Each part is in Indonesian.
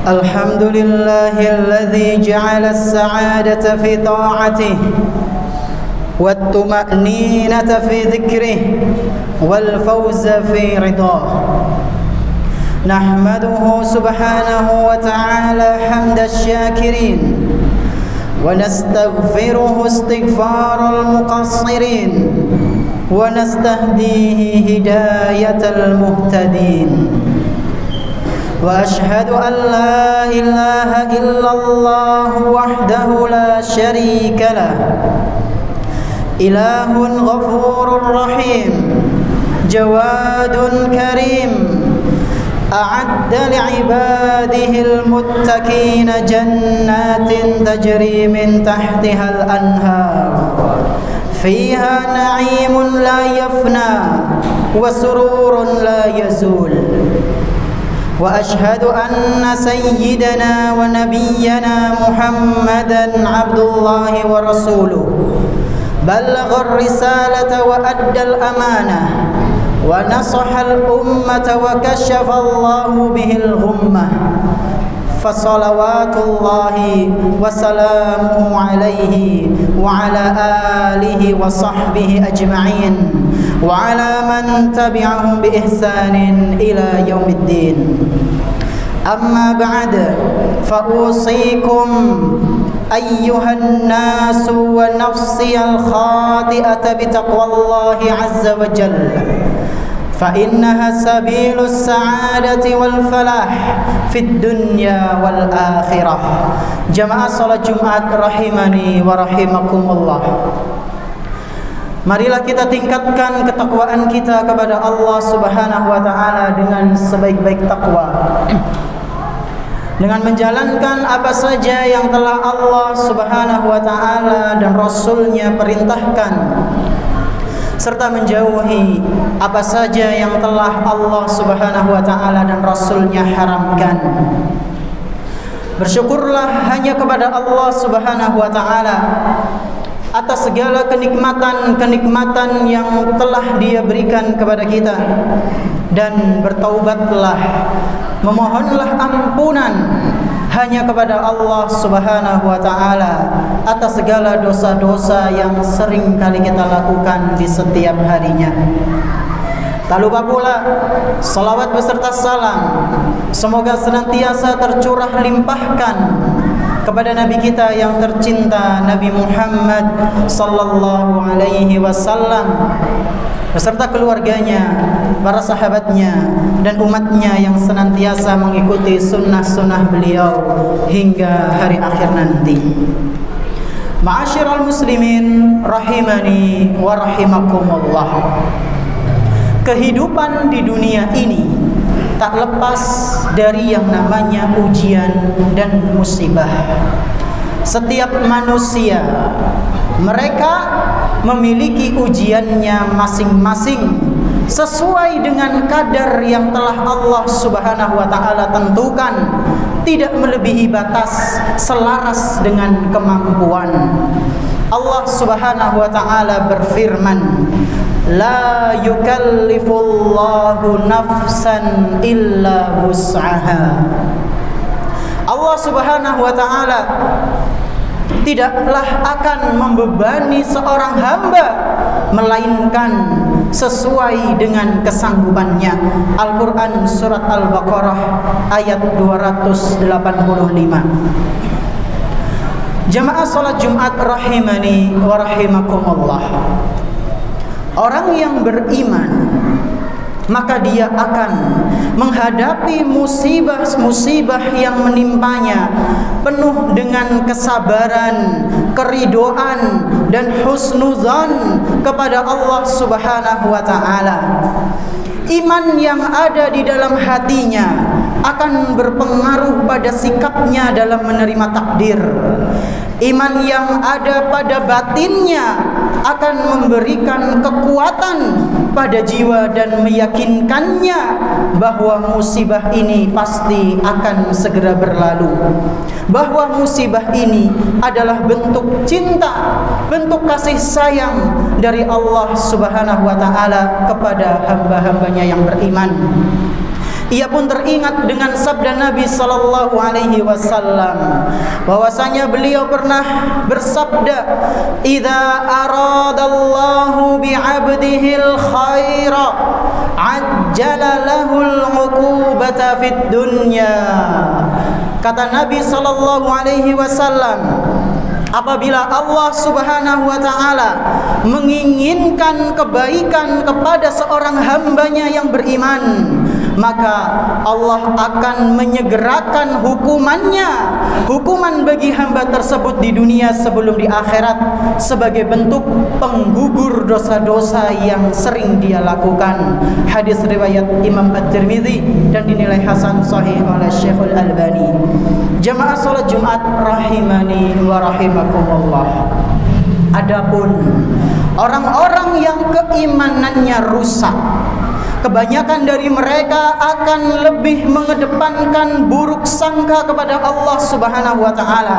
الحمد لله الذي جعل السعادة في طاعته والطمأنينة في ذكره والفوز في رضاه. نحمده سبحانه وتعالى حمد الشاكرين ونستغفره استغفار المقصرين ونستهديه هداية المهتدين. وأشهد أن لا إله إلا الله وحده لا شريك له، إله غفور رحيم جواد كريم، أعد لعباده المتقين جنات تجري من تحتها الأنهار فيها نعيم لا يفنى وسرور لا يزول. وأشهد أن سيدنا ونبينا محمدا عبد الله ورسوله، بلغ الرسالة وأدى الأمانة ونصح الأمة وكشف الله به الغمة، فصلوات الله وسلامه عليه وعلى آله وصحبه أجمعين وعلى من تبعهم بإحسان إلى يوم الدين. أما بعد، فأوصيكم أيها الناس ونفسي الخاطئة بتقوى الله عز وجل، فإنها سبيل السعادة والفلاح في الدنيا والآخرة. Jamaah salat Jumat rahimani wa rahimakumullah. Marilah kita tingkatkan ketakwaan kita kepada Allah Subhanahu wa taala dengan sebaik-baik takwa, dengan menjalankan apa saja yang telah Allah Subhanahu wa taala dan Rasul-Nya perintahkan, serta menjauhi apa saja yang telah Allah Subhanahu wa taala dan Rasul-Nya haramkan. Bersyukurlah hanya kepada Allah Subhanahu wa taala atas segala kenikmatan-kenikmatan yang telah Dia berikan kepada kita, dan bertaubatlah, memohonlah ampunan hanya kepada Allah Subhanahu wa taala atas segala dosa-dosa yang sering kali kita lakukan di setiap harinya. Tak lupa pula salawat beserta salam semoga senantiasa tercurah limpahkan kepada Nabi kita yang tercinta, Nabi Muhammad sallallahu alaihi wasallam, beserta keluarganya, para sahabatnya, dan umatnya yang senantiasa mengikuti sunnah-sunnah beliau hingga hari akhir nanti. Ma'asyiral muslimin rahimani wa rahimakumullah. Kehidupan di dunia ini tak lepas dari yang namanya ujian dan musibah. Setiap manusia, mereka memiliki ujiannya masing-masing sesuai dengan kadar yang telah Allah Subhanahu wa taala tentukan, tidak melebihi batas, selaras dengan kemampuan. Allah Subhanahu wa taala berfirman, la yukallifullahu nafsan illa wus'aha. Allah Subhanahu wa taala tidaklah akan membebani seorang hamba melainkan sesuai dengan kesanggupannya. Al-Quran surat Al-Baqarah ayat 285. Jamaah salat Jumat rahimani wa rahimakumullah. Orang yang beriman, maka dia akan menghadapi musibah-musibah yang menimpanya penuh dengan kesabaran, keridhaan, dan husnuzan kepada Allah Subhanahu wa taala. Iman yang ada di dalam hatinya akan berpengaruh pada sikapnya dalam menerima takdir. Iman yang ada pada batinnya akan memberikan kekuatan pada jiwa dan meyakinkannya bahwa musibah ini pasti akan segera berlalu, bahwa musibah ini adalah bentuk cinta, bentuk kasih sayang dari Allah Subhanahu wa taala kepada hamba-hambanya yang beriman. Ia pun teringat dengan sabda Nabi sallallahu alaihi wasallam bahwasanya beliau pernah bersabda, "Idza aradallahu bi'abdihil khaira ajjala lahul 'uqubata fid dunya." Kata Nabi sallallahu alaihi wasallam, apabila Allah Subhanahu wa ta'ala menginginkan kebaikan kepada seorang hambanya yang beriman, maka Allah akan menyegerakan hukuman bagi hamba tersebut di dunia sebelum di akhirat, sebagai bentuk penggugur dosa-dosa yang sering dia lakukan. Hadis riwayat Imam At-Tirmidzi dan dinilai hasan sahih oleh Syekhul Albani. Jamaah salat Jumat rahimani wa rahimakumullah. Adapun orang-orang yang keimanannya rusak, kebanyakan dari mereka akan lebih mengedepankan buruk sangka kepada Allah Subhanahu wa ta'ala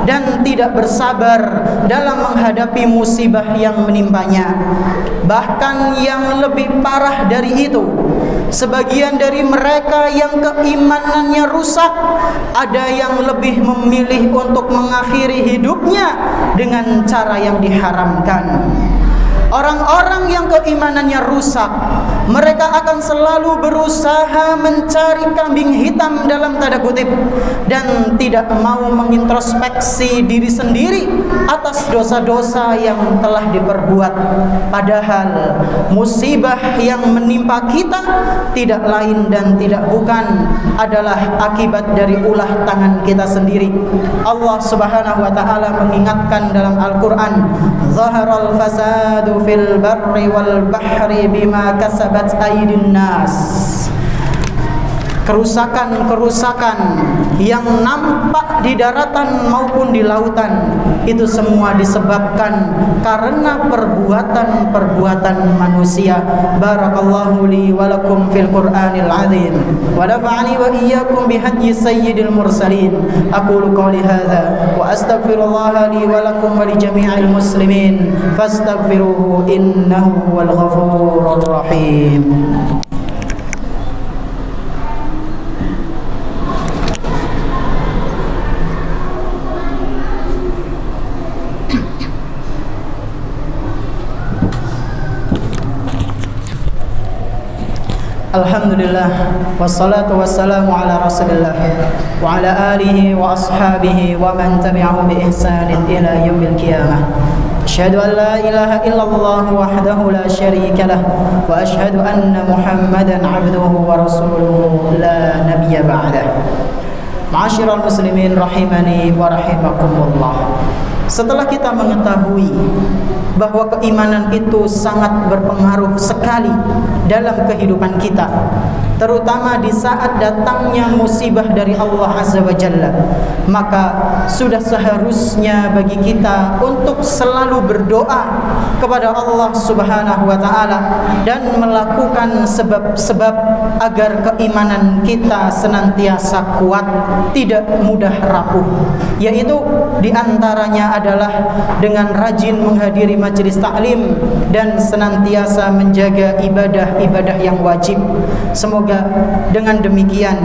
dan tidak bersabar dalam menghadapi musibah yang menimpanya. Bahkan yang lebih parah dari itu, sebagian dari mereka yang keimanannya rusak, ada yang lebih memilih untuk mengakhiri hidupnya dengan cara yang diharamkan. Orang-orang yang keimanannya rusak, mereka akan selalu berusaha mencari kambing hitam dalam tanda kutip, dan tidak mau mengintrospeksi diri sendiri atas dosa-dosa yang telah diperbuat. Padahal musibah yang menimpa kita tidak lain dan tidak bukan adalah akibat dari ulah tangan kita sendiri. Allah Subhanahu wa ta'ala mengingatkan dalam Al-Quran, "Zaharal fasadu fil barri wal bahri bima kasabat aydin nas." Kerusakan-kerusakan yang nampak di daratan maupun di lautan, itu semua disebabkan karena perbuatan-perbuatan manusia. Barakallahu li wa lakum fil Qur'anil azim wa nafa'ani wa iyyakum bihadyi sayyidil mursalin. Aqulu qawli hadza wa astaghfirullah li wa lakum wa li jami'il muslimin fastaghfiruhu innahu huwal ghafurur rahim. Alhamdulillah, wassalatu wassalamu ala rasulillah wa ala alihi wa ashabihi wa man tabi'ahum bi ihsanin ila yaumil qiyamah. Asyhadu an la ilaha illallah wahdahu la syarika lah wa asyhadu anna Muhammadan abduhu wa rasuluhu la nabiyya ba'dah. Ma'asyiral muslimin rahimani wa rahimakumullah. Setelah kita mengetahui bahwa keimanan itu sangat berpengaruh sekali dalam kehidupan kita, terutama di saat datangnya musibah dari Allah Azza wa Jalla, maka sudah seharusnya bagi kita untuk selalu berdoa kepada Allah Subhanahu wa ta'ala dan melakukan sebab-sebab agar keimanan kita senantiasa kuat, tidak mudah rapuh, yaitu diantaranya adalah dengan rajin menghadiri majelis taklim dan senantiasa menjaga ibadah-ibadah yang wajib. Semoga dengan demikian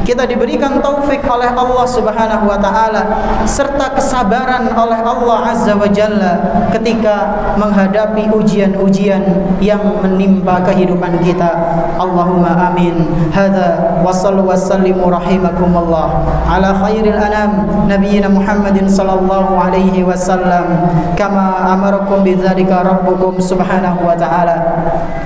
kita diberikan taufik oleh Allah Subhanahu wa ta'ala serta kesabaran oleh Allah Azza wa Jalla ketika menghadapi ujian-ujian yang menimpa kehidupan kita. Allahumma amin. Hadza wa sallu wa sallimu rahimakumullah ala khairil anam nabiyina Muhammadin sallallahu alaihi wasallam kama amarakum bidzalika rabbukum subhanahu wa ta'ala.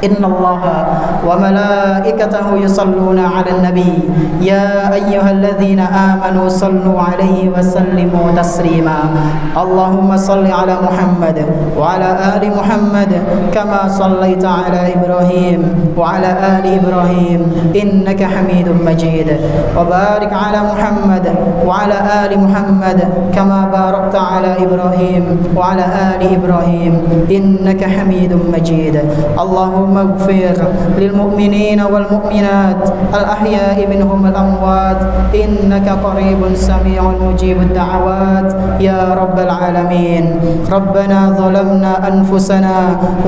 Innallaha wa malaikatahu yusalluna 'alan nabi ya ayyuhalladzina amanu sallu 'alaihi wa sallimu taslima. Allahumma salli 'ala Muhammad wa 'ala ali Muhammad kama sallaita 'ala Ibrahim wa 'ala ali Ibrahim innaka Hamidum Majid. Wa barik 'ala Muhammad wa 'ala ali Muhammad kama barakta 'ala Ibrahim wa 'ala ali Ibrahim innaka Hamidum Majid. Allahumma اللهم اغفر للمؤمنين والمؤمنات الأحياء منهم الأموات إنك قريب سميع مجيب الدعوات يا رب العالمين. ربنا ظلمنا أنفسنا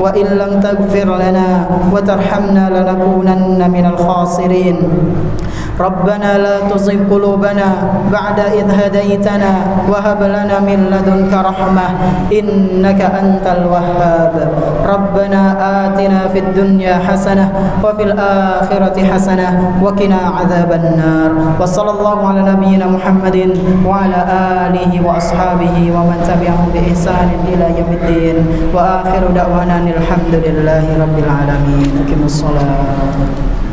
وإن لم تغفر لنا وترحمنا لنكونن من الخاسرين. ربنا لا تزغ قلوبنا بعد إذ هديتنا وهب لنا من لدنك رحمة إنك أنت الوهاب. ربنا آتنا في الدنيا حسنة وفي الآخرة حسنة وقنا عذاب النار. وصلى الله على نبينا محمد وعلى آله وأصحابه ومن تبعهم بإحسان إلى يوم الدين. وآخر دعوانا الحمد لله رب العالمين. أقم الصلاة.